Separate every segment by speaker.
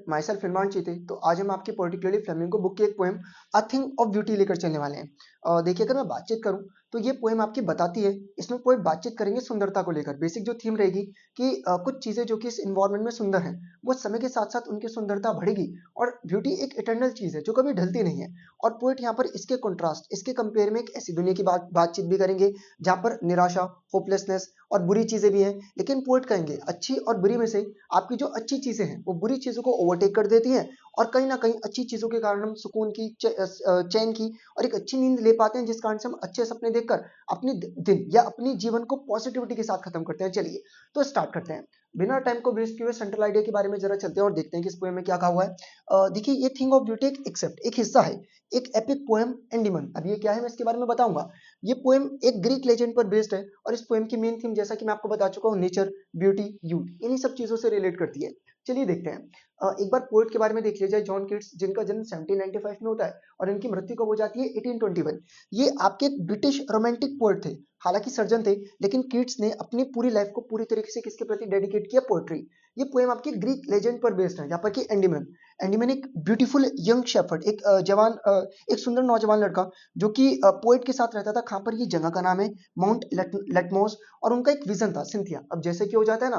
Speaker 1: My self इरमान चीते। तो आज हम आपकी पर्टिकुलरली फ्लेमिंगो बुक की एक poem a thing of beauty लेकर चलने वाले हैं। देखिए, अगर मैं बातचीत करूं तो ये पोएम आपकी बताती है, इसमें पोएट बातचीत करेंगे सुंदरता को लेकर। बेसिक जो थीम रहेगी कि कुछ चीजें जो कि इस इन्वायरमेंट में सुंदर हैं, वो समय के साथ साथ उनकी सुंदरता बढ़ेगी। और ब्यूटी एक इटर्नल चीज है जो कभी ढलती नहीं है। और पोएट यहाँ पर इसके कंट्रास्ट, इसके कंपेयर में एक ऐसी दुनिया की बातचीत भी करेंगे जहाँ पर निराशा, होपलेसनेस और बुरी चीजें भी हैं। लेकिन पोएट कहेंगे अच्छी और बुरी में से आपकी जो अच्छी चीजें हैं वो बुरी चीजों को ओवरटेक कर देती हैं। और कहीं ना कहीं अच्छी चीजों के कारण हम सुकून की, चैन की और एक अच्छी नींद ले पाते हैं, जिस कारण से हम अच्छे सपने देखकर अपने दिन या अपनी जीवन को पॉजिटिविटी के साथ खत्म करते हैं। चलिए तो स्टार्ट करते हैं। बिना टाइम को वेस्ट किए हुए सेंट्रल आइडिया के बारे में जरा चलते हैं और देखते हैं कि इस पोएम में क्या कहा हुआ है। देखिए, ये थिंग ऑफ ब्यूटी एक एक्सेप्ट एक हिस्सा है, एक एपिक पोएम एंडीमन। अब ये क्या है मैं इसके बारे में बताऊंगा। ये पोएम एक ग्रीक लेजेंड पर बेस्ड है और इस पोएम की मेन थीम, जैसा कि मैं आपको बता चुका हूँ, नेचर, ब्यूटी, यूथ, इन्हीं सब चीजों से रिलेट करती है। चलिए देखते हैं। एक बार पोएट के बारे में देख लिया जाए, जॉन किट्स, जिनका जन्म 1795 में होता है और इनकी मृत्यु कब हो जाती है, 1821। ये आपके एक ब्रिटिश रोमांटिक पोएट थे, हालांकि सर्जन थे, लेकिन किट्स ने अपनी पूरी लाइफ को पूरी तरीके से किसके प्रति डेडिकेट किया, पोएट्री। ये पोएम आपकी ग्रीक लेजेंड पर बेस्ड है, जहाँ पर कि एंडीमन, एंडीमन एक ब्यूटीफुल यंग शेफर्ड, एक एक सुंदर नौजवान लड़का जो कि पोएट के साथ रहता था। कहाँ पर, ये जगह का नाम है माउंट लेटमोस। और उनका एक विजन था, सिंथिया। अब जैसे कि हो जाता है ना,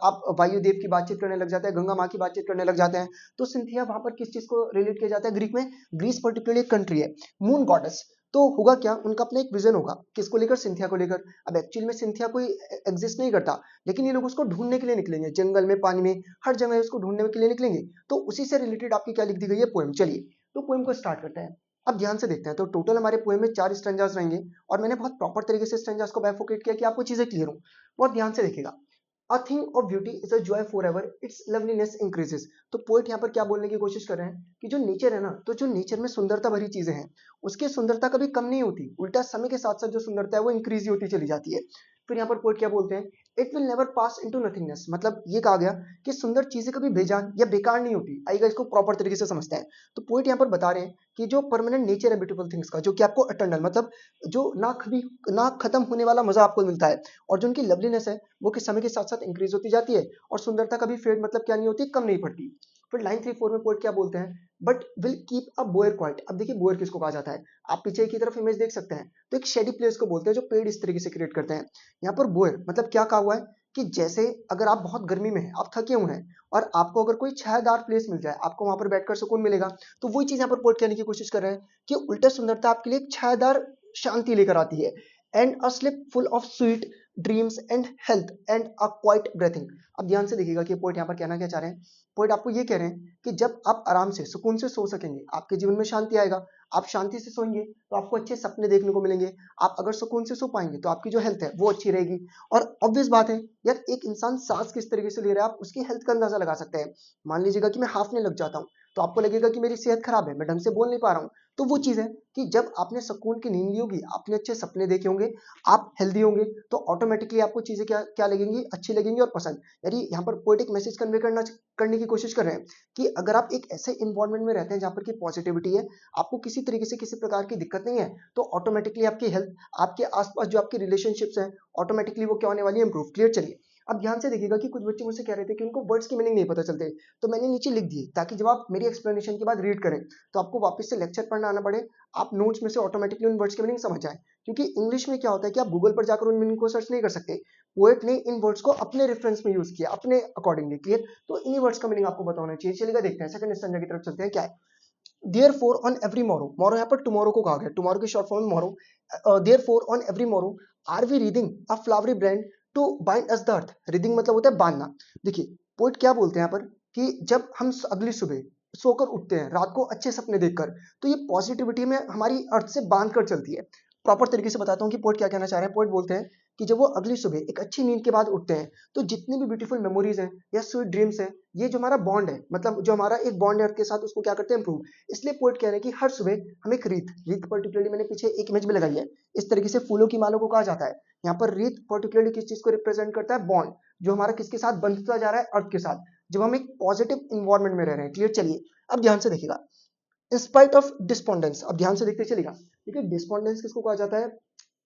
Speaker 1: आप वायुदेव की बातचीत करने लग जाते हैं, गंगा माँ की बातचीत करने लग जाते हैं, तो सिंथिया वहां पर किस चीज को रिलेट किया जाता है ग्रीक में? ग्रीस पर्टिकुलरली एक कंट्री है, मून गॉडेस। तो होगा क्या, उनका अपना एक विजन होगा, किसको लेकर, सिंथिया को लेकर। अब एक्चुअल में सिंथिया कोई एग्जिस्ट नहीं करता, लेकिन ये लोग उसको ढूंढने के लिए निकलेंगे, जंगल में, पानी में, हर जगह उसको ढूंढने के लिए निकलेंगे। तो उसी से रिलेटेड आपकी क्या लिख दी गई है, पोएम। चलिए तो पोएम को स्टार्ट करते हैं। अब ध्यान से देखते हैं। तो टोटल हमारे पोएम में 4 स्ट्रेंजार्स रहेंगे और मैंने बहुत प्रॉपर तरीके से स्ट्रेंजार्स को बाइफोकेट किया कि आपको चीजें क्लियर हो। बहुत ध्यान से देखिएगा। A thing of beauty is a joy forever, its loveliness increases। तो पोएट यहाँ पर क्या बोलने की कोशिश कर रहे हैं कि जो नेचर है ना, तो जो नेचर में सुंदरता भरी चीजें हैं, उसकी सुंदरता कभी कम नहीं होती, उल्टा समय के साथ साथ जो सुंदरता है वो इंक्रीज ही होती चली जाती है। फिर यहाँ पर पोएट क्या बोलते हैं, it will never pass into nothingness. मतलब ये कहा गया कि सुंदर चीजें कभी बेजान या बेकार नहीं होती। आइएगा, इसको प्रॉपर तरीके से समझते हैं। तो पोएट यहाँ पर बता रहे हैं कि जो परमानेंट नेचर है ब्यूटीफुल थिंग्स का, जो कि आपको अटर्नल, मतलब जो ना कभी ना खत्म होने वाला मजा आपको मिलता है, और जो उनकी लवलीनेस है वो कि समय के साथ साथ इंक्रीज होती जाती है, और सुंदरता कभी फेड, मतलब क्या नहीं होती, कम नहीं पड़ती। फिर लाइन 3-4 में पोएट क्या बोलते हैं, but will keep a bower quiet. अब देखिए, बोयर किसको कहा जाता है, आप पीछे की तरफ इमेज देख सकते हैं, तो एक शेडी प्लेस को बोलते हैं, जो पेड़ इस तरीके से क्रिएट करते हैं। यहाँ पर बोयर मतलब क्या कहा हुआ है कि जैसे अगर आप बहुत गर्मी में हैं, आप थके हुए हैं, और आपको अगर कोई छायादार प्लेस मिल जाए, आपको वहां पर बैठकर सुकून मिलेगा। तो वही चीज यहाँ पर पोएट कहने की कोशिश कर रहे हैं कि उल्टा सुंदरता आपके लिए एक छायादार शांति लेकर आती है। And a slip full of sweet dreams and health and a quite breathing. अब ध्यान से देखिएगा कि पोएट यहाँ पर कहना क्या चाह रहे हैं। पोएट आपको ये कह रहे हैं कि जब आप आराम से सुकून से सो सकेंगे, आपके जीवन में शांति आएगा। आप शांति से सोएंगे तो आपको अच्छे सपने देखने को मिलेंगे। आप अगर सुकून से सो पाएंगे तो आपकी जो हेल्थ है वो अच्छी रहेगी। और ऑब्वियस बात है यार, एक इंसान सांस किस तरीके से ले रहा है, आप उसकी हेल्थ का अंदाजा लगा सकते हैं। मान लीजिएगा कि मैं हाफने लग जाता हूँ, तो आपको लगेगा कि मेरी सेहत खराब है, मैं ढंग से बोल नहीं पा रहा हूँ। तो वो चीज है कि जब आपने सुकून की नींद ली होगी, आपने अच्छे सपने देखे होंगे, आप हेल्दी होंगे, तो ऑटोमेटिकली आपको चीजें क्या क्या लगेंगी, अच्छी लगेंगी और पसंद। यानी यहाँ पर पोएटिक मैसेज कन्वे करने की कोशिश कर रहे हैं कि अगर आप एक ऐसे इन्वायरमेंट में रहते हैं जहाँ पर की पॉजिटिविटी है, आपको किसी तरीके से किसी प्रकार की दिक्कत नहीं है, तो ऑटोमेटिकली आपकी हेल्थ, आपके आसपास जो आपकी रिलेशनशिप्स हैं, ऑटोमेटिकली वो क्या होने वाली है, इंप्रूव। क्लियर। चलिए अब ध्यान से देखिएगा कि कुछ बच्चे मुझसे कह रहे थे कि उनको वर्ड्स की मीनिंग नहीं पता चलते, तो मैंने नीचे लिख दिए ताकि जब आप मेरी एक्सप्लेनेशन के बाद रीड करें तो आपको वापस से लेक्चर पढ़ना आना पड़े, आप नोट्स में से ऑटोमेटिकली उन वर्ड्स की मीनिंग समझ जाए। क्योंकि इंग्लिश में क्या होता है कि आप गूगल पर जाकर उन मीनिंग को सर्च नहीं कर सकते। पोएट ने इन वर्ड्स को अपने रेफरेंस में यूज किया, अपने अकॉर्डिंगली। क्लियर। तो इन्हीं वर्ड्स का मीनिंग आपको बताना चाहिए। चलिएगा देखते हैं, सेकंड स्टैंजा की तरफ चलते हैं। क्या है, देयरफॉर ऑन एवरी मोरो, मोरो यहाँ पर टुमारो को कहा गया, टुमारो की short form morrow. Therefore on every morrow are we wreathing a flowery brand to bind us the earth. Wreathing मतलब होता है बांधना। देखिए पोइट क्या बोलते हैं यहाँ पर कि जब हम अगली सुबह सोकर उठते हैं, रात को अच्छे सपने देखकर, तो ये पॉजिटिविटी में हमारी अर्थ से बांध कर चलती है। प्रॉपर तरीके से बताता हूँ कि पोइट क्या कहना चाह रहे हैं। पोइट बोलते हैं कि जब वो अगली सुबह एक अच्छी नींद के बाद उठते हैं, तो जितनी भी ब्यूटीफुल मेमोरीज हैं या स्वीट ड्रीम्स हैं, ये जो हमारा बॉन्ड है, मतलब जो हमारा एक बॉन्ड है अर्थ के साथ, उसको क्या करते हैं, इंप्रूव। इसलिए पोएट कह रहे हैं कि हर सुबह हम एक रीत, रीत पर्टिकुलरली मैंने पीछे एक इमेज में लगाई है, इस तरीके से फूलों की मालों को कहा जाता है। यहाँ पर रीत पर्टिकुलरली किस चीज को रिप्रेजेंट करता है, बॉन्ड, जो हमारा किसके साथ बंधता जा रहा है, अर्थ के साथ, जब हम एक पॉजिटिव इन्वायरमेंट में रह रहे हैं। क्लियर। चलिए अब ध्यान से देखिएगा, इन स्पाइट ऑफ डिस्पोंडेंस। अब ध्यान से देखते चलिएगा। देखिए डिस्पोंडेंस किसको कहा जाता है,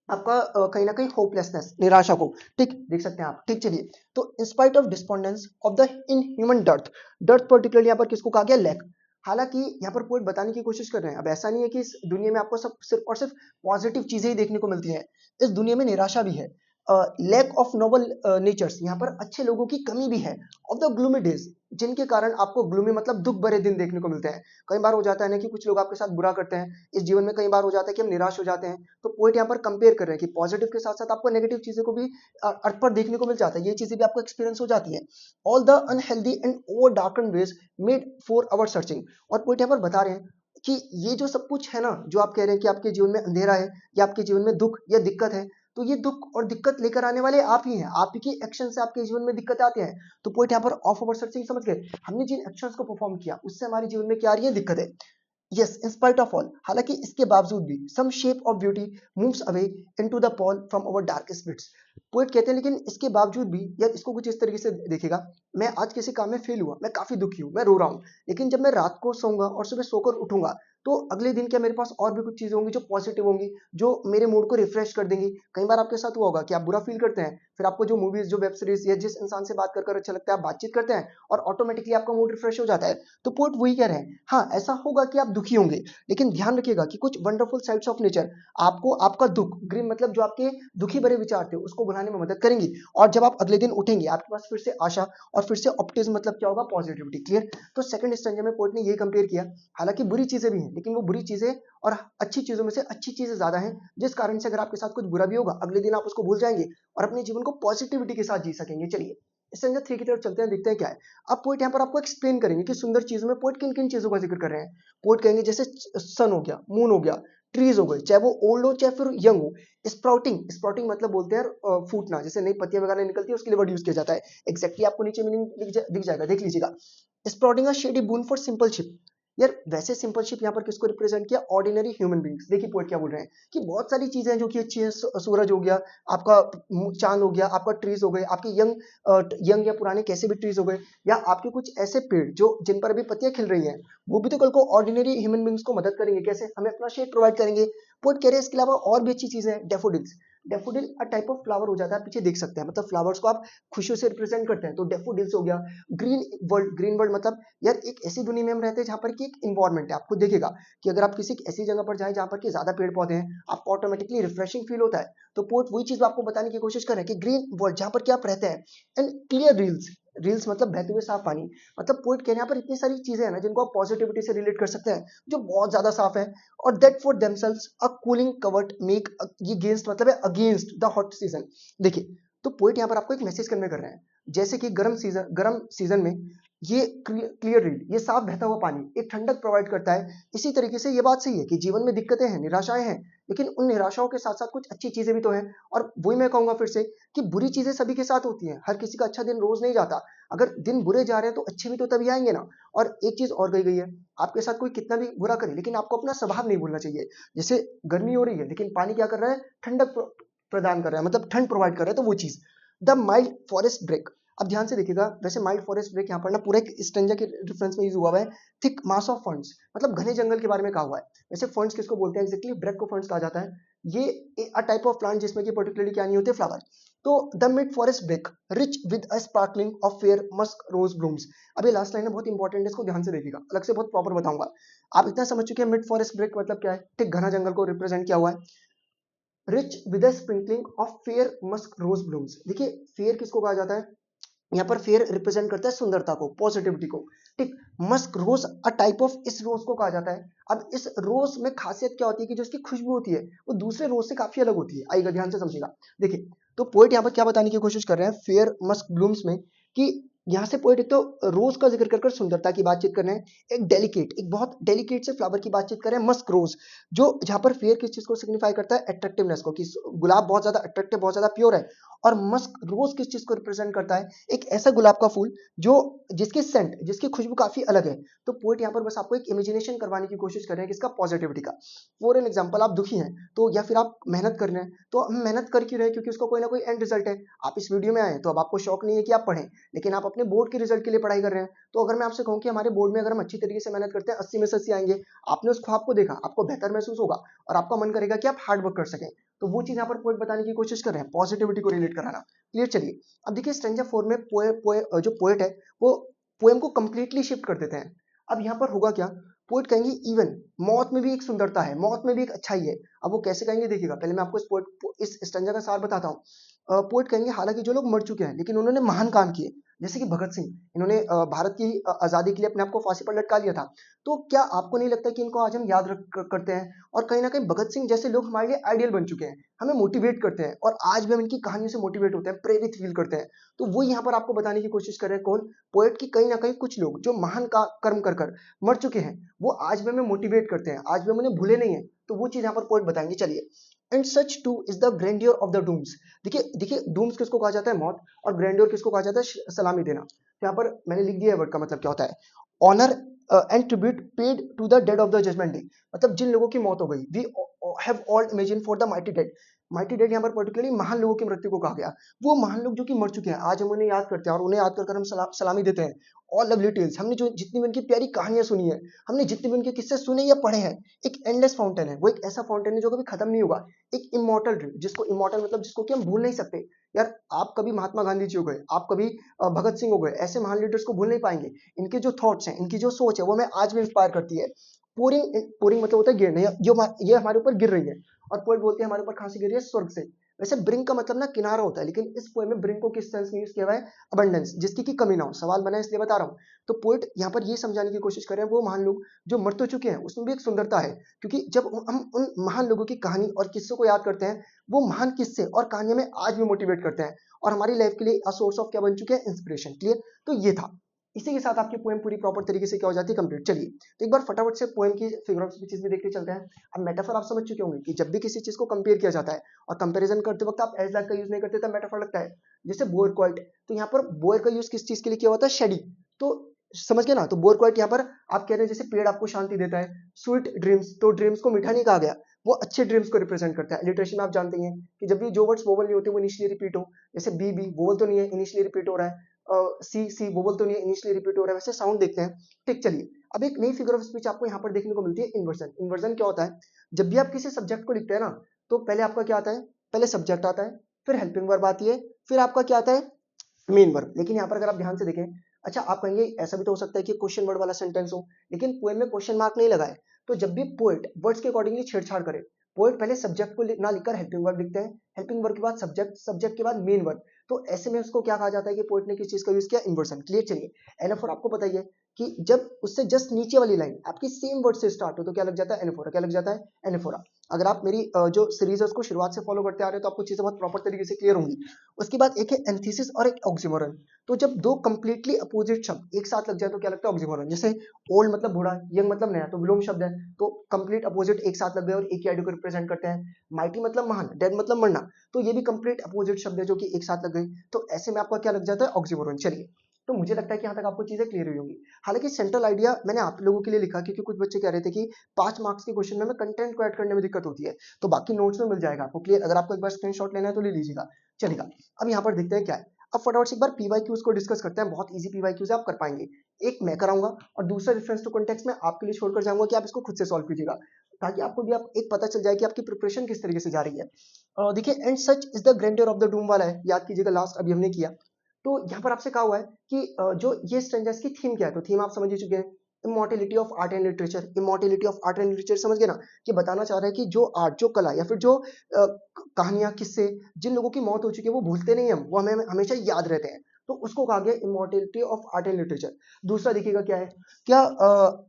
Speaker 1: आपका कहीं ना कहीं होपलेसनेस, निराशा को, ठीक देख सकते हैं आप, ठीक। चलिए, तो इन spite of despondence of the in human dearth, dearth particularly यहाँ पर किसको कहा गया, लैक। हालांकि यहाँ पर पोएट बताने की कोशिश कर रहे हैं, अब ऐसा नहीं है कि इस दुनिया में आपको सब सिर्फ और सिर्फ पॉजिटिव चीजें ही देखने को मिलती हैं, इस दुनिया में निराशा भी है, लैक ऑफ नोबल नेचर्स, यहाँ पर अच्छे लोगों की कमी भी है, ऑफ द ग्लूमी डेज, जिनके कारण आपको ग्लूमी मतलब दुख भरे दिन देखने को मिलते हैं। कई बार हो जाता है ना कि कुछ लोग आपके साथ बुरा करते हैं इस जीवन में, कई बार हो जाता है कि हम निराश हो जाते हैं, तो पोइट यहाँ पर कंपेयर कर रहे हैं कि पॉजिटिव के साथ साथ आपको नेगेटिव चीजों को भी अर्थ पर देखने को मिल जाता है, ये चीजें भी आपको एक्सपीरियंस हो जाती है। All the unhealthy and over darken ways made for our searching, और पोइट यहाँ पर बता रहे हैं कि ये जो सब कुछ है ना, जो आप कह रहे हैं कि आपके जीवन में अंधेरा है या आपके जीवन में दुख या दिक्कत है, तो ये दुख और दिक्कत लेकर आने वाले आप ही हैं, आप ही की एक्शन से आपके जीवन में दिक्कत आते हैं। तो पोइट यहाँ पर ऑफ ओवर सर्चिंग समझ गए, हमने जिन एक्शंस को परफॉर्म किया उससे हमारे जीवन में क्या आ रही है, दिक्कत है। Yes, in spite of all, हालांकि इसके बावजूद भी some shape of beauty moves away into the pall from our dark spirits. Poet कहते हैं लेकिन इसके बावजूद भी, या इसको कुछ इस तरीके से देखिएगा, मैं आज किसी काम में फेल हुआ, मैं काफी दुखी हूं, मैं रो रहा हूं, लेकिन जब मैं रात को सोऊंगा और सुबह सोकर उठूंगा, तो अगले दिन क्या मेरे पास और भी कुछ चीजें होंगी जो पॉजिटिव होंगी, जो मेरे मूड को रिफ्रेश कर देंगी। कई बार आपके साथ हुआ होगा कि आप बुरा फील करते हैं, फिर आपको जो मूवीज, जो वेब सीरीज या जिस इंसान से बात कर अच्छा लगता है, आप बातचीत करते हैं और ऑटोमेटिकली आपका मूड रिफ्रेश हो जाता है। तो पोएट वही कह रहे हैं, हाँ ऐसा होगा कि आप दुखी होंगे, लेकिन ध्यान रखिएगा कि कुछ वंडरफुल साइड्स ऑफ नेचर आपको आपका दुख, ग्रीन मतलब जो आपके दुखी भरे विचार थे उसको भुलाने में मदद करेंगी, और जब आप अगले दिन उठेंगे आपके पास फिर से आशा और फिर से ऑप्टिज्म, मतलब क्या होगा, पॉजिटिविटी। क्लियर। तो सेकंड स्टैंजा में पोएट ने ये कंपेयर किया, हालांकि बुरी चीजें भी हैं, लेकिन वो बुरी चीजें और अच्छी चीजों में से अच्छी चीजें ज्यादा हैं, जिस कारण से अगर आपके साथ कुछ बुरा भी होगा, अगले दिन आप उसको भूल जाएंगे और अपने जीवन को पॉजिटिविटी के साथ जी सकेंगे। चलिए, स्टैंजा 3 की तरफ चलते हैं, देखते हैं क्या है। अब पोएट यहाँ पर आपको एक्सप्लेन करेंगे कि सुंदर चीजों में पोएट किन किन चीजों का जिक्र कर रहे हैं। पोएट कहेंगे जैसे सन हो गया, मून हो गया, ट्रीज हो गए, चाहे वो ओल्ड हो चाहे फिर यंग हो, स्प्राउटिंग, स्प्राउटिंग मतलब बोलते हैं फूटना, जैसे नई पत्तियां वगैरह निकलती है उसके लिए वर्ड यूज किया जाता है। एग्जैक्टली आपको नीचे मीनिंग दिख जाएगा, देख लीजिएगा। Sprouting a shady boon for simple ship, यार वैसे सिंपल शिप यहाँ पर किसको रिप्रेजेंट किया, ऑर्डिनरी ह्यूमन बींग्स। देखिए पोएट क्या बोल रहे हैं कि बहुत सारी चीजें हैं जो कि अच्छी है, सूरज हो गया आपका, चांद हो गया आपका, ट्रीज हो गए आपके, यंग या पुराने कैसे भी ट्रीज हो गए, या आपके कुछ ऐसे पेड़ जो जिन पर अभी पत्तियां खिल रही हैं, वो भी तो कल को ऑर्डिनरी ह्यूमन बींग्स को मदद करेंगे, कैसे, हमें अपना शेड प्रोवाइड करेंगे। पोएट कह रहे हैं इसके अलावा और भी अच्छी चीजें हैं, daffodils, daffodil a type of flower हो जाता है, पीछे देख सकते हैं, मतलब फ्लावर्स को आप खुशियों से रिप्रेजेंट करते हैं, तो डेफोडिल्स हो गया। ग्रीन वर्ल्ड, ग्रीन वर्ल्ड मतलब यार एक ऐसी दुनिया में हम रहते हैं जहाँ पर की एक इन्वायरमेंट है, आपको देखेगा कि अगर आप किसी ऐसी जगह पर जाएं जहाँ पर की ज्यादा पेड़ पौधे हैं, आपको ऑटोमेटिकली रिफ्रेशिंग फील होता है। तो पोर्ट वही चीज आपको बताने की कोशिश कर रहे हैं कि ग्रीन वर्ल्ड जहाँ पर क्या आप रहते हैं, एंड क्लियर रील्स, रील्स मतलब बहते हुए साफ पानी, मतलब पोइट के यहाँ पर इतनी सारी चीजें हैं ना जिनको आप पॉजिटिविटी से रिलेट कर सकते हैं, जो बहुत ज्यादा साफ है। और that for themselves a cooling covert make, ये गेंस्ट मतलब है अगेंस्ट द हॉट सीजन। देखिए, तो पोइट यहाँ पर आपको एक मैसेज कन्वे कर रहे हैं, जैसे कि गर्म सीजन में ये क्लियर रीड, ये साफ बहता हुआ पानी एक ठंडक प्रोवाइड करता है, इसी तरीके से ये बात सही है कि जीवन में दिक्कतें हैं, निराशाएं हैं, लेकिन उन निराशाओं के साथ साथ कुछ अच्छी चीजें भी तो हैं। और वही मैं कहूंगा फिर से कि बुरी चीजें सभी के साथ होती हैं, हर किसी का अच्छा दिन रोज नहीं जाता, अगर दिन बुरे जा रहे हैं तो अच्छे भी तो तभी आएंगे ना। और एक चीज और कही गई है, आपके साथ कोई कितना भी बुरा करे लेकिन आपको अपना स्वभाव नहीं भूलना चाहिए। जैसे गर्मी हो रही है लेकिन पानी क्या कर रहा है, ठंडक प्रदान कर रहा है, मतलब ठंड प्रोवाइड कर रहा है, तो वो चीज। द माइल्ड फॉरेस्ट ब्रेक, अब ध्यान से देखिएगा, वैसे माइल्ड फॉरेस्ट ब्रेक यहाँ पर ना पूरा एक स्टेंजा के रेफरेंस में यूज हुआ है। थिक मास ऑफ फंड्स मतलब घने जंगल के बारे में कहा हुआ है। वैसे फंड्स किसको बोलते हैं एग्जैक्टली, ब्रेक को फंड्स कहा जाता है। ये अ टाइप ऑफ प्लांट जिसमें कि पर्टिकुलरली क्या नहीं होते, फ्लावर। तो the mid forest brake rich with a sparkling of fair musk rose blooms. अब ये लास्ट लाइन है बहुत इंपॉर्टेंट है, इसको ध्यान से देखिएगा, अलग से बहुत प्रॉपर बताऊंगा। आप इतना समझ चुके हैं मिड फॉरेस्ट ब्रेक मतलब क्या है, ठीक घना जंगल को रिप्रेजेंट किया हुआ है। Rich with a sprinkling of fair musk rose blooms, देखिए फेयर किसको कहा जाता है, यहाँ पर फेयर रिप्रेजेंट करता है सुंदरता को, पॉजिटिविटी को, ठीक। Musk rose a type of, इस रोज को कहा जाता है। अब इस रोज में खासियत क्या होती है कि जो इसकी खुशबू होती है वो दूसरे रोज से काफी अलग होती है, आइएगा ध्यान से समझिएगा। देखिए, तो पोइट यहाँ पर क्या बताने की कोशिश कर रहे हैं फेयर मस्क ब्लूम्स में, कि यहाँ से पोइट एक तो रोज का जिक्र कर सुंदरता की बातचीत कर रहे हैं, एक डेलिकेट, एक बहुत डेलिकेट से फ्लावर की बातचीत कर रहे हैं, मस्क रोज, जो जहाँ पर फेयर किस चीज को सिग्निफाई करता है, अट्रैक्टिवनेस को, कि गुलाब बहुत ज्यादा अट्रैक्टिव, बहुत ज्यादा प्योर है। और मस्क रोज किस चीज को रिप्रेजेंट करता है, एक ऐसा गुलाब का फूल जो, जिसकी सेंट, जिसकी खुशबू काफी अलग है। तो पोएट यहाँ पर बस आपको एक इमेजिनेशन करवाने की कोशिश कर रहे हैं किसका, पॉजिटिविटी का। फॉर एन एग्जांपल, आप दुखी हैं तो, या फिर आप मेहनत कर रहे हैं तो, हम मेहनत कर क्यों रहे हैं, क्योंकि उसका कोई ना कोई एंड रिजल्ट है। आप इस वीडियो में आए तो अब आपको शौक नहीं है कि आप पढ़ें, लेकिन आप अपने बोर्ड के रिजल्ट के लिए पढ़ाई कर रहे हैं। तो अगर मैं आपसे कहूँ कि हमारे बोर्ड में अगर हम अच्छी तरीके से मेहनत करते हैं 80 में से 80 आएंगे, आपने उस ख्वाब को देखा, आपको बेहतर महसूस होगा और आपका मन करेगा कि आप हार्ड वर्क कर सकें। तो वो चीज यहाँ पर पोएट बताने की कोशिश कर रहे हैं, पॉजिटिविटी को रिलेट कराना। क्लियर, चलिए अब देखिए स्ट्रेंजर 4 में जो पोएट है वो पोएम को कंप्लीटली शिफ्ट कर देते हैं। अब यहाँ पर होगा क्या, पोएट कहेंगे इवन मौत में भी एक सुंदरता है, मौत में भी एक अच्छाई है। अब वो कैसे कहेंगे देखिएगा, पहले मैं आपको इस स्ट्रेंजर का सार बताता हूँ। पोएट कहेंगे हालांकि जो लोग मर चुके हैं लेकिन उन्होंने महान काम किए, जैसे कि भगत सिंह, इन्होंने भारत की आजादी के लिए अपने आप को फांसी पर लटका लिया था। तो क्या आपको नहीं लगता कि इनको आज हम याद करते हैं, और कहीं ना कहीं भगत सिंह जैसे लोग हमारे लिए आइडियल बन चुके हैं, हमें मोटिवेट करते हैं, और आज भी हम इनकी कहानियों से मोटिवेट होते हैं, प्रेरित फील करते हैं। तो वो यहाँ पर आपको बताने की कोशिश कर रहे हैं कौन, पोएट की कहीं ना कहीं कुछ लोग जो महान का कर्म कर कर मर चुके हैं, वो आज भी हमें मोटिवेट करते हैं, आज भी हम उन्हें भूले नहीं है। तो वो चीज यहाँ पर पोएट बताएंगे, चलिए। And such too is the grandeur of the dooms. देखिए देखिए डूम्स किसको कहा जाता है, मौत, और ग्रैंडियर किसको कहा जाता है, सलामी देना। तो यहाँ पर मैंने लिख दिया है वर्ड का मतलब क्या होता है, honour and tribute paid to the dead of the judgement day. मतलब जिन लोगों की मौत हो गई, we have all imagine for the mighty dead. Mighty dead यहाँ पर पर्टिकुलरली महान लोगों की मृत्यु को कहा गया। वो महान लोग जो कि मर चुके हैं, आज हम उन्हें याद करते हैं, और उन्हें याद कर हम सलामी देते हैं। ऑल लवली टेल्स, हमने जो जितनी भी उनकी प्यारी कहानियां सुनी है, हमने जितने भी उनके किस्से सुने या पढ़े हैं, एक एंडलेस फाउंटेन है, वो एक ऐसा फाउंटेन है जो कभी खत्म नहीं होगा। एक इमॉर्टल ड्रिंक, जिसको इमॉर्टल मतलब जिसको कि हम भूल नहीं सकते। यार आप कभी महात्मा गांधी जी हो गए, आप कभी भगत सिंह हो गए, ऐसे महान लीडर्स को भूल नहीं पाएंगे। इनके जो थॉट्स हैं, इनकी जो सोच है, वो हमें आज भी इंस्पायर करती है। पोरिंग पोरिंग मतलब होता है गिरना, ये हमारे ऊपर गिर रही है, और पोएट बोलते हैं हमारे ऊपर कहां से गिर रही है, स्वर्ग से। वैसे ब्रिंक का मतलब ना किनारा होता है, लेकिन इस पोएम में ब्रिंक को किस सेंस में यूज किया हुआ है, अबंडेंस, जिसकी की कमी ना हो। सवाल बना है इसलिए बता रहा हूँ। तो पोएट यहाँ पर ये समझाने की कोशिश कर रहे हैं वो महान लोग जो मर तो चुके हैं, उसमें भी एक सुंदरता है, क्योंकि जब हम उन महान लोगों की कहानी और किस्सों को याद करते हैं, वो महान किस्से और कहानियां में आज भी मोटिवेट करते हैं, और हमारी लाइफ के लिए सोर्स ऑफ क्या बन चुके हैं, इंस्पिरेशन। क्लियर, तो ये था। इसी के साथ आपकी पोएम पूरी प्रॉपर तरीके से क्या हो जाती है, कंप्लीट। चलिए तो एक बार फटाफट से पोएम की फिगर ऑफ स्पीचेस भी देखते चलते हैं। अब मेटाफर आप समझ चुके होंगे कि जब भी किसी चीज को कंपेयर किया जाता है और कंपैरिजन करते वक्त आप एज लाइक का यूज नहीं करते तब मेटाफर लगता है। जैसे बोर क्वाइट, तो यहाँ पर बोर का यूज किस चीज के लिए किया होता है, शेडी। तो समझ गए ना, तो बोर क्वाइट यहाँ पर आप कह रहे हैं जैसे पेड़ आपको शांति देता है। स्वीट ड्रीम्स, तो ड्रीम्स को मीठा नहीं कहा गया, वो अच्छे ड्रीम्स को रिप्रेजेंट करता है। लिटरेशन में आप जानते हैं कि जब भी जो वर्ड्स वोवल नहीं होते वो इनिशियली रिपीट हो, जैसे बी बी वोवल तो नहीं है, इनिशियली रिपीट हो रहा है। सी सी वोवल तो नहीं है, इनिशियली रिपीट हो रहा है, वैसे साउंड देखते हैं। ठीक, चलिए अब एक नई फिगर ऑफ स्पीच आपको यहाँ पर देखने को मिलती है, इन्वर्जन। इन्वर्जन क्या होता है, जब भी आप किसी सब्जेक्ट को लिखते हैं ना, तो पहले आपका क्या आता है, पहले सब्जेक्ट आता है, फिर हेल्पिंग वर्ब आती है, फिर आपका क्या आता है, मेन वर्ब। लेकिन यहाँ पर अगर आप ध्यान से देखें, अच्छा आप कहेंगे ऐसा भी तो हो सकता है कि क्वेश्चन वर्ड वाला सेंटेंस हो, लेकिन पोएम में क्वेश्चन मार्क नहीं लगाए। तो जब भी पोएट वर्ड्स के अकॉर्डिंगली छेड़छाड़ करे, पोएट पहले सब्जेक्ट को ना लिखकर हेल्पिंग वर्ब लिखते हैं, हेल्पिंग वर्ब के बाद सब्जेक्ट, सब्जेक्ट के बाद मेन वर्ब। तो ऐसे में उसको क्या कहा जाता है कि पोएट ने किस चीज का यूज किया, इन्वर्सन। क्लियर, चलिए एनाफोर आपको बताइए कि जब उससे जस्ट नीचे वाली लाइन आपकी सेम वर्ड से स्टार्ट हो तो क्या लग जाता है, एनाफोरा। क्या लग जाता है, एनाफोरा। अगर आप मेरी जो सीरीज है उसको शुरुआत से फॉलो करते आ रहे हो तो आपको चीजें बहुत प्रॉपर तरीके से क्लियर होंगी। उसके बाद एक है एंथीसिस और एक ऑक्सीमोरन। तो जब दो कंप्लीटली अपोजिट शब्द एक साथ लग जाए तो क्या लगता है, ऑक्सीमोरन। जैसे ओल्ड मतलब बूढ़ा, यंग मतलब नया, तो विलोम शब्द है, तो कंप्लीट अपोजिट एक साथ लग गए और एक ही आइडिया को रिप्रेजेंट करते हैं। माइटी मतलब महान, डेड मतलब मरना, तो ये भी कंप्लीट अपोजिट शब्द है जो कि एक साथ लग गए, तो ऐसे में आपका क्या लग जाता है, ऑक्सीमोरन। चलिए तो मुझे लगता है कि यहाँ तक आपको चीजें क्लियर हुई होंगी। हालांकि सेंट्रल आइडिया मैंने आप लोगों के लिए लिखा क्योंकि कुछ बच्चे कह रहे थे कि 5 मार्क्स के क्वेश्चन में हमें कंटेंट को ऐड करने में दिक्कत होती है, तो बाकी नोट्स में मिल जाएगा आपको। क्लियर, अगर आपको एक बार स्क्रीनशॉट लेना है तो ले लीजिएगा। चलेगा, अब यहाँ पर देखते हैं क्या है। अब फटाफट से एक बार पीवाईक्यूज को डिस्कस करते हैं, बहुत इजी पीवाईक्यूज आप कर पाएंगे। एक मैं कराऊंगा और दूसरा रेफरेंस टू कॉन्टेक्स्ट में आपके लिए छोड़कर जाऊंगा कि आप इसको खुद से सॉल्व कीजिएगा, ताकि आपको भी आप एक पता चल जाए कि आपकी प्रिपरेशन किस तरीके से जा रही है। देखिए and such is the grandeur of the doom वाला है, याद कीजिएगा लास्ट अभी हमने किया। तो यहाँ पर आपसे कहा हुआ है कि जो ये स्ट्रेंजर्स की थीम क्या है, तो थीम आप समझ ही चुके हैं, immortality of art and literature. Immortality of art and literature समझ गए ना, कि बताना चाह रहा है कि जो आर्ट, जो कला या फिर जो कहानियां, किस्से, जिन लोगों की मौत हो चुकी है वो भूलते नहीं हम, वो हमें हमेशा याद रहते हैं, तो उसको कहा गया immortality of art and literature. दूसरा देखिएगा क्या है, क्या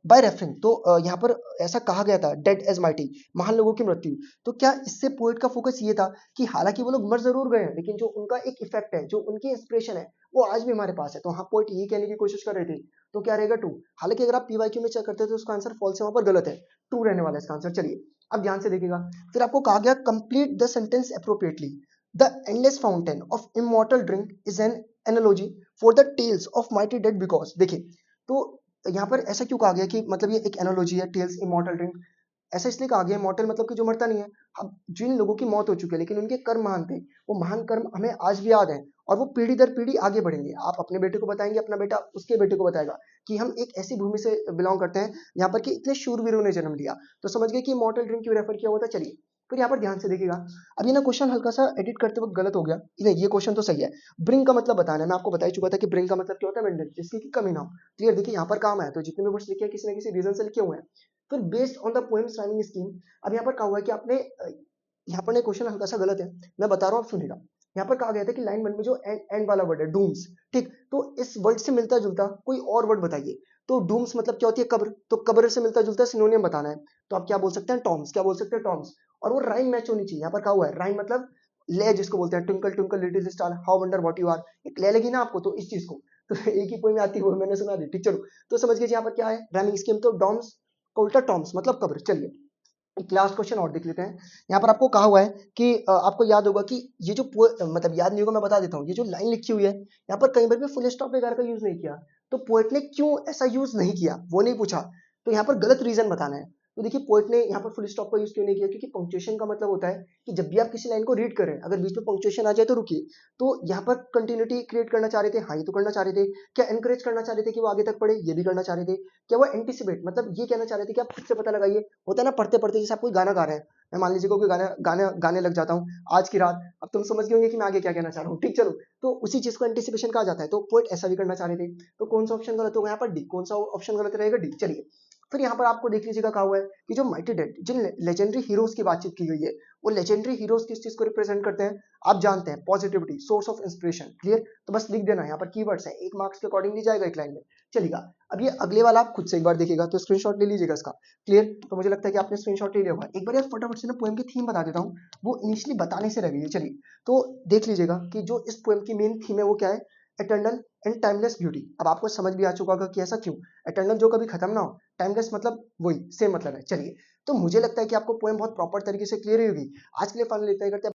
Speaker 1: बाय रेफरिंग, तो यहाँ पर ऐसा कहा गया था, डेड एज माइटी, महान लोगों की मृत्यु। तो क्या इससे पोएट का फोकस ये था कि हालांकि वो लोग मर जरूर गए हैं, लेकिन जो उनका एक इफेक्ट है, जो उनकी इंस्पिरेशन है, वो आज भी हमारे पास है। तो हाँ, पोएट यही कहने की कोशिश कर रहे थे। तो क्या रहेगा, ट्रू। हालांकि अगर आप पीवाईक्यू में चेक करते तो उसका आंसर फॉल्स है, वहां पर गलत है, ट्रू रहने वाला है इसका आंसर। चलिए अब ध्यान से देखिएगा, फिर आपको कहा गया complete the sentence appropriately. The endless fountain of immortal drink is an analogy for the tales of mighty dead because. देखिए तो यहाँ पर ऐसा क्यों कहा गया कि मतलब ये एक एनालॉजी है, टेल्स इमॉर्टल ड्रिंक, ऐसा इसलिए कहा गया इमॉर्टल मतलब कि जो मरता नहीं है। अब जिन लोगों की मौत हो चुकी है लेकिन उनके कर्म महान थे, वो महान कर्म हमें आज भी याद है, और वो पीढ़ी दर पीढ़ी आगे बढ़ेंगे। आप अपने बेटे को बताएंगे, अपना बेटा उसके बेटे को बताएगा कि हम एक ऐसी भूमि से बिलोंग करते हैं जहाँ पर कि इतने शूरवीरों ने जन्म लिया। तो समझ गए कि इमॉर्टल ड्रिंक क्यों रेफर किया हुआ था। चलिए फिर यहाँ पर ध्यान से देखिएगा, अब ये ना क्वेश्चन हल्का सा एडिट करते वक्त गलत हो गया। नहीं, ये क्वेश्चन तो सही है। ब्रिंग का मतलब बताना है, मैं आपको बता ही चुका था कि ब्रिंग का मतलब क्या होता है, मेंटेन, जिसकी की कमी ना हो। क्लियर, देखिए यहाँ पर काम है, तो जितने भी वर्ड्स लिखे हैं किसी ना किसी रीजन से लिखे हुए हैं। फिर based on the poems rhyming scheme, अब यहाँ पर कहा हुआ है कि आपने यहाँ पर क्वेश्चन हल्का सा गलत है, मैं बता रहा हूँ, आप सुनिएगा। यहाँ पर कहा गया था कि लाइन 1 में जो एंड वाला वर्ड है डूम्स, ठीक, तो इस वर्ड से मिलता जुलता कोई और वर्ड बताइए। तो डूम्स मतलब क्या होती है, कब्र, तो कब्र से मिलता जुलता सिनोनियम बताना है। तो आप क्या बोल सकते हैं, टॉम्स, क्या बोल सकते हैं, टॉम्स। और वो राइम मैच होनी चाहिए। यहाँ पर कहा हुआ है राइम मतलब ले, जिसको बोलते हैं twinkle twinkle little star how wonder what you are, एक ले लगी ना आपको तो इस चीज को, तो एक ही पोएम में आती है, वो मैंने सुना दी, ठीक, चलो। तो समझ गए यहाँ पर क्या है राइमिंग स्कीम, तो डॉम्स को उल्टा टॉम्स मतलब कब्र। चलिए एक लास्ट क्वेश्चन और देख लेते हैं। यहाँ पर आपको कहा हुआ है कि आपको याद होगा कि ये जो मतलब याद नहीं होगा, मैं बता देता हूँ, ये जो लाइन लिखी हुई है यहाँ पर कहीं पर भी फुल स्टॉप वगैरह का यूज नहीं किया। तो पोएट ने क्यों ऐसा यूज नहीं किया वो नहीं पूछा, तो यहाँ पर गलत रीजन बताना है। तो देखिए पोएट ने यहाँ पर फुल स्टॉप का यूज क्यों नहीं किया, क्योंकि पंक्चुएशन का मतलब होता है कि जब भी आप किसी लाइन को रीड करें अगर बीच में पंक्चुएशन आ जाए तो रुकिए। तो यहाँ पर कंटिन्यूटी क्रिएट करना चाह रहे थे, हाँ ये तो करना चाह रहे थे। क्या एनकरेज करना चाह रहे थे कि वो आगे तक पढ़े, ये भी करना चाह रहे थे। क्या वो एंटिसिपेट मतलब ये कहना चाह रहे थे कि आप खुद से पता लगाइए, होता है ना पढ़ते पढ़ते जैसे आप कोई गाना गा रहे हैं, मैं मान लीजिए कोई गाना गाना गाने लग जाता हूँ आज की रात, अब तुम समझ गए होंगे कि मैं आगे क्या कहना चाह रहा हूँ, ठीक, चलो। तो उसी चीज को एंटिसिपेशन कहा जाता है, तो पोएट ऐसा भी करना चाह रहे थे। तो कौन सा ऑप्शन गलत होगा यहाँ पर, डी, कौन सा ऑप्शन गलत रहेगा, डी। चलिए फिर यहाँ पर आपको देख लीजिएगा कहा हुआ है कि जो माइटी डेड, जिन लेजेंडरी हीरोज की बातचीत की गई है, वो लेजेंडरी हीरोज किस चीज को रिप्रेजेंट करते हैं, आप जानते हैं, positivity, source of inspiration. Clear, तो बस लिख देना, यहाँ पर कीवर्ड्स है, 1 मार्क्स के अकॉर्डिंग दी जाएगा एक लाइन में। चलेगा, अब ये अगले वाला आप खुद से एक बार देखिएगा, तो स्क्रीनशॉट ले लीजिएगा इसका। क्लियर, तो मुझे लगता है कि आपने स्क्रीनशॉट ले लिया होगा। एक बार यार फटाफट से ना पोएम की थीम बता देता हूँ, वो इनिशियली बताने से रह गई है। चलिए, तो देख लीजिएगा कि जो इस पोएम की मेन थीम है वो क्या है, एटर्नल एंड टाइमलेस ब्यूटी। अब आपको समझ भी आ चुका होगा कि ऐसा क्यों, एटर्नल जो कभी खत्म ना हो, टाइमलेस मतलब वही सेम मतलब है। चलिए, तो मुझे लगता है कि आपको पोएम बहुत प्रॉपर तरीके से क्लियर ही होगी। आज के लिए फाइनल इतना ही करते हैं।